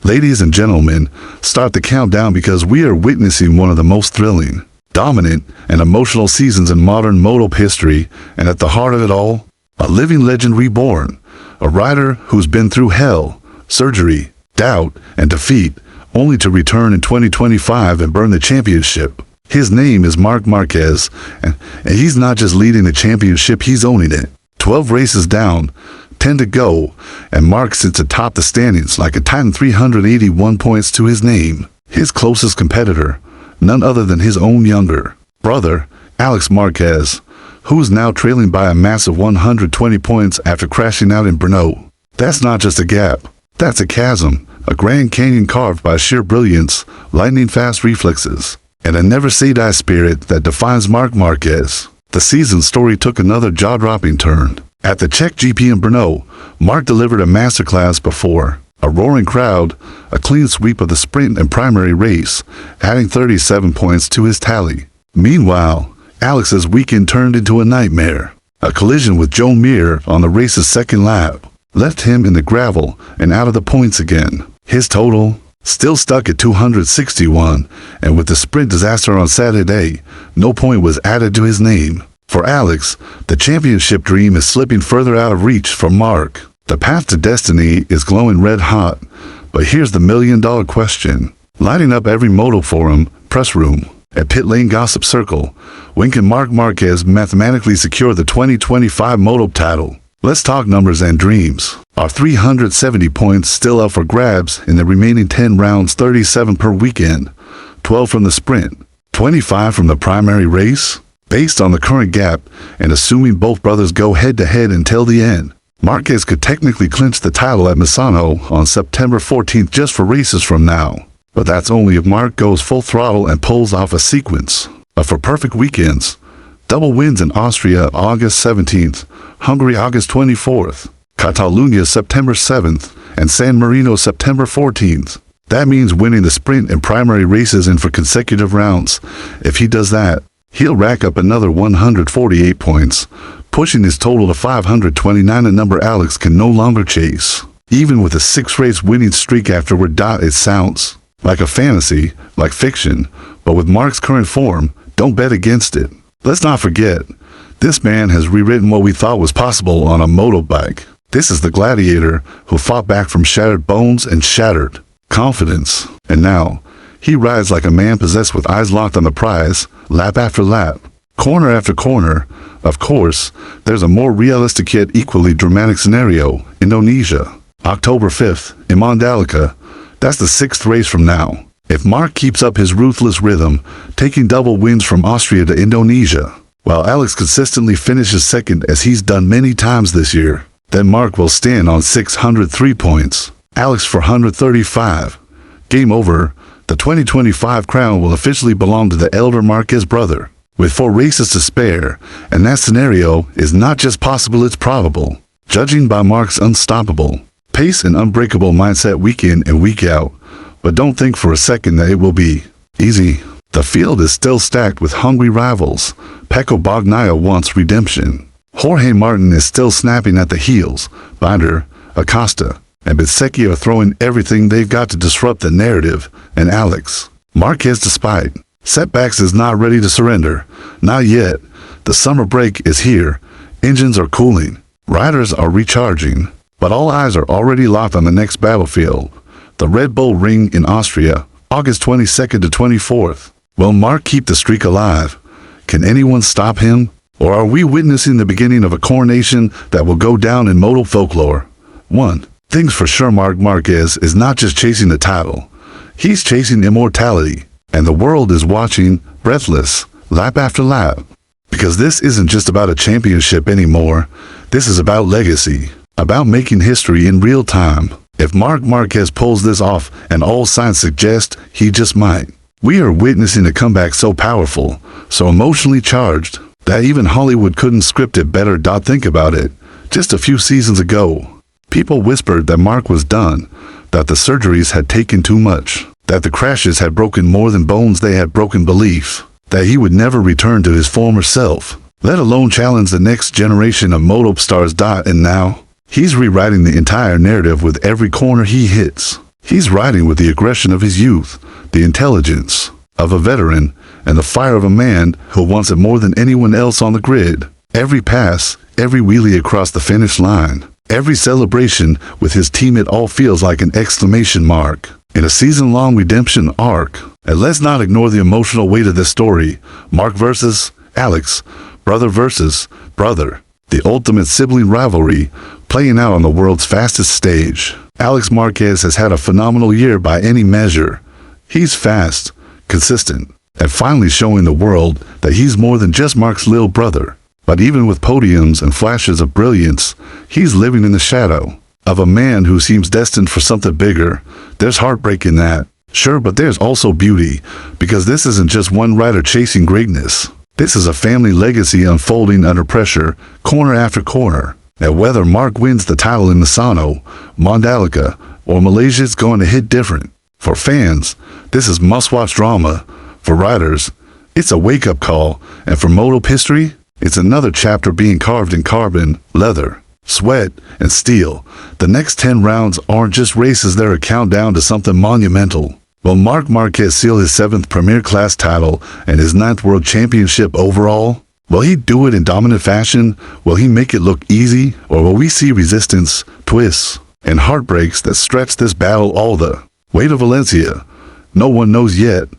Ladies and gentlemen, start the countdown because we are witnessing one of the most thrilling, dominant, and emotional seasons in modern moto history, and at the heart of it all, a living legend reborn, a rider who's been through hell, surgery, doubt, and defeat, only to return in 2025 and burn the championship. His name is Marc Marquez, and he's not just leading the championship, he's owning it. 12 races down, 10 to go, and Marc sits atop the standings like a titan, 381 points to his name. His closest competitor, none other than his own younger brother, Alex Marquez, who is now trailing by a massive 120 points after crashing out in Brno. That's not just a gap, that's a chasm, a Grand Canyon carved by sheer brilliance, lightning-fast reflexes, and a never-say-die spirit that defines Marc Marquez. The season's story took another jaw-dropping turn. At the Czech GP in Brno, Marc delivered a masterclass before a roaring crowd, a clean sweep of the sprint and primary race, adding 37 points to his tally. Meanwhile, Alex's weekend turned into a nightmare. A collision with Joe Mir on the race's second lap left him in the gravel and out of the points again. His total still stuck at 261, and with the sprint disaster on Saturday, no point was added to his name. For Alex, the championship dream is slipping further out of reach for Marc. The path to destiny is glowing red hot, but here's the million-dollar question. Lighting up every moto forum, press room, at pit lane gossip circle, when can Marc Marquez mathematically secure the 2025 moto title? Let's talk numbers and dreams. Are 370 points still up for grabs in the remaining 10 rounds, 37 per weekend, 12 from the sprint, 25 from the primary race? Based on the current gap, and assuming both brothers go head-to-head until the end, Marquez could technically clinch the title at Misano on September 14th just for races from now. But that's only if Marc goes full throttle and pulls off a sequence for perfect weekends. Double wins in Austria August 17th, Hungary August 24th, Catalunya September 7th, and San Marino September 14th. That means winning the sprint and primary races in for consecutive rounds. If he does that, he'll rack up another 148 points, pushing his total to 529, a number Alex can no longer chase. Even with a 6-race winning streak afterward, it sounds like a fantasy, like fiction, but with Marc's current form, don't bet against it. Let's not forget, this man has rewritten what we thought was possible on a motorbike. This is the gladiator who fought back from shattered bones and shattered confidence. And now, he rides like a man possessed with eyes locked on the prize, lap after lap, corner after corner. Of course, there's a more realistic yet equally dramatic scenario, Indonesia, October 5th, in Mandalika. That's the 6th race from now. If Marc keeps up his ruthless rhythm, taking double wins from Austria to Indonesia, while Alex consistently finishes second as he's done many times this year, then Marc will stand on 603 points, Alex 435. Game over. The 2025 crown will officially belong to the elder Marquez brother, with 4 races to spare, and that scenario is not just possible, it's probable. Judging by Marc's unstoppable pace and unbreakable mindset week in and week out, but don't think for a second that it will be easy. The field is still stacked with hungry rivals. Pecco Bagnaia wants redemption. Jorge Martin is still snapping at the heels. Binder, Acosta, and Bezzecchi are throwing everything they've got to disrupt the narrative, and Alex Marquez, despite setbacks, is not ready to surrender. Not yet. The summer break is here. Engines are cooling. Riders are recharging. But all eyes are already locked on the next battlefield, the Red Bull Ring in Austria, August 22nd to 24th. Will Marc keep the streak alive? Can anyone stop him? Or are we witnessing the beginning of a coronation that will go down in moto folklore? One thing's for sure, Marc Marquez is not just chasing the title. He's chasing immortality, and the world is watching, breathless, lap after lap. Because this isn't just about a championship anymore. This is about legacy, about making history in real time. If Marc Marquez pulls this off, and all signs suggest he just might, we are witnessing a comeback so powerful, so emotionally charged, that even Hollywood couldn't script it better. Think about it. Just a few seasons ago, people whispered that Marc was done, that the surgeries had taken too much, that the crashes had broken more than bones, they had broken belief, that he would never return to his former self, let alone challenge the next generation of moto stars. And now, he's rewriting the entire narrative with every corner he hits. He's riding with the aggression of his youth, the intelligence of a veteran, and the fire of a man who wants it more than anyone else on the grid. Every pass, every wheelie across the finish line, every celebration with his team, it all feels like an exclamation mark in a season-long redemption arc. And let's not ignore the emotional weight of this story. Marc versus Alex, brother versus brother. The ultimate sibling rivalry playing out on the world's fastest stage. Alex Marquez has had a phenomenal year by any measure. He's fast, consistent, and finally showing the world that he's more than just Marc's little brother. But even with podiums and flashes of brilliance, he's living in the shadow of a man who seems destined for something bigger. There's heartbreak in that, sure, but there's also beauty, because this isn't just one rider chasing greatness. This is a family legacy unfolding under pressure, corner after corner. And whether Marc wins the title in Misano, Mandalika, or Malaysia, it's going to hit different. For fans, this is must-watch drama. For riders, it's a wake-up call. And for MotoGP history, it's another chapter being carved in carbon, leather, sweat, and steel. The next 10 rounds aren't just races, they're a countdown to something monumental. Will Marc Marquez seal his 7th Premier Class title and his 9th World Championship overall? Will he do it in dominant fashion? Will he make it look easy? Or will we see resistance, twists, and heartbreaks that stretch this battle all the way to Valencia? No one knows yet.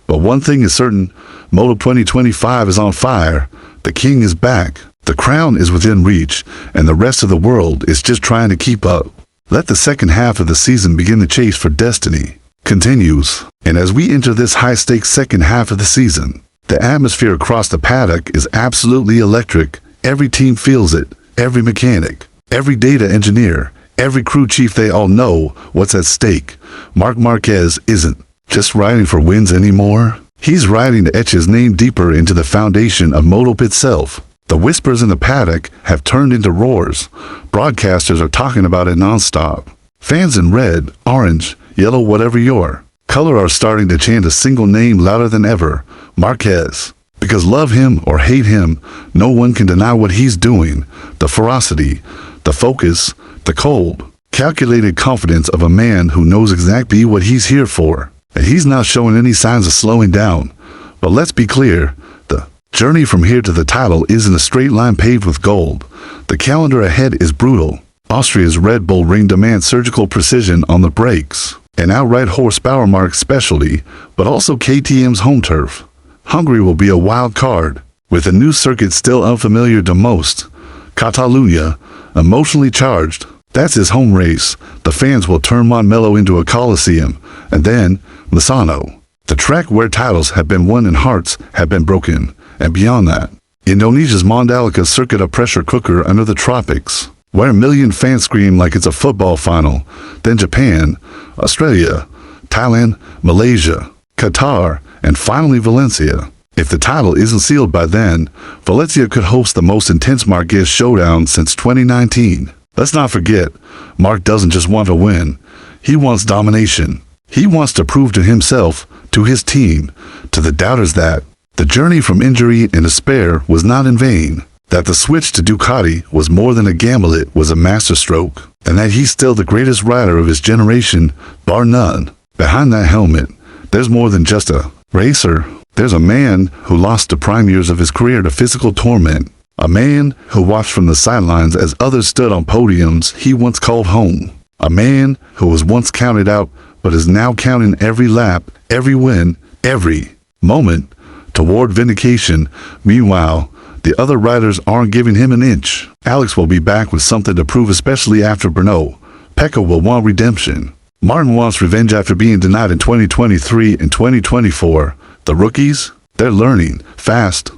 But one thing is certain, MotoGP 2025 is on fire. The king is back. The crown is within reach, and the rest of the world is just trying to keep up. Let the second half of the season begin. The chase for destiny continues. And as we enter this high-stakes second half of the season, the atmosphere across the paddock is absolutely electric. Every team feels it, every mechanic, every data engineer, every crew chief, they all know what's at stake. Marc Marquez isn't just riding for wins anymore. He's riding to etch his name deeper into the foundation of MotoGP itself. The whispers in the paddock have turned into roars. Broadcasters are talking about it nonstop. Fans in red, orange, yellow, whatever your color are starting to chant a single name louder than ever: Marquez. Because love him or hate him, no one can deny what he's doing. The ferocity, the focus, the cold, calculated confidence of a man who knows exactly what he's here for. And he's not showing any signs of slowing down. But let's be clear, the journey from here to the title isn't a straight line paved with gold. The calendar ahead is brutal. Austria's Red Bull Ring demands surgical precision on the brakes, an outright horsepower Marc specialty, but also KTM's home turf. Hungary will be a wild card, with a new circuit still unfamiliar to most. Catalunya, emotionally charged. That's his home race. The fans will turn Montmello into a coliseum. And then, Misano, the track where titles have been won and hearts have been broken. And beyond that, Indonesia's Mandalika circuit, a pressure cooker under the tropics, where a million fans scream like it's a football final. Then Japan, Australia, Thailand, Malaysia, Qatar, and finally Valencia. If the title isn't sealed by then, Valencia could host the most intense Marquez showdown since 2019. Let's not forget, Marc doesn't just want to win. He wants domination. He wants to prove to himself, to his team, to the doubters that the journey from injury and despair was not in vain, that the switch to Ducati was more than a gamble, it was a masterstroke, and that he's still the greatest rider of his generation, bar none. Behind that helmet, there's more than just a racer. There's a man who lost the prime years of his career to physical torment. A man who watched from the sidelines as others stood on podiums he once called home. A man who was once counted out but is now counting every lap, every win, every moment toward vindication. Meanwhile, the other riders aren't giving him an inch. Alex will be back with something to prove, especially after Brno. Pecco will want redemption. Martin wants revenge after being denied in 2023 and 2024. The rookies, they're learning fast.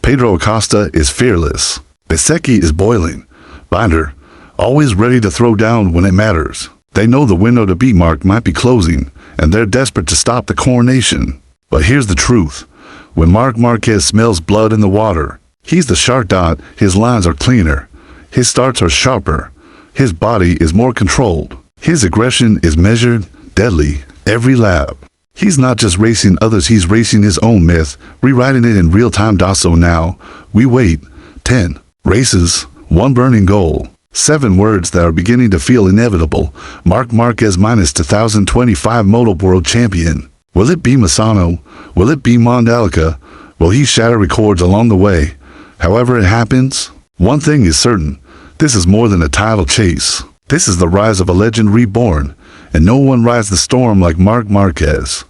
Pedro Acosta is fearless. Bezzecchi is boiling. Binder, always ready to throw down when it matters. They know the window to beat Marc might be closing, and they're desperate to stop the coronation. But here's the truth. When Marc Marquez smells blood in the water, he's the shark dot. His lines are cleaner. His starts are sharper. His body is more controlled. His aggression is measured, deadly, every lap. He's not just racing others, he's racing his own myth, rewriting it in real time. So now, we wait. 10 races, one burning goal. 7 words that are beginning to feel inevitable. Marc Marquez minus 2025 Moto World Champion. Will it be Misano? Will it be Mandalika? Will he shatter records along the way? However it happens, one thing is certain. This is more than a title chase. This is the rise of a legend reborn, and no one rides the storm like Marc Marquez.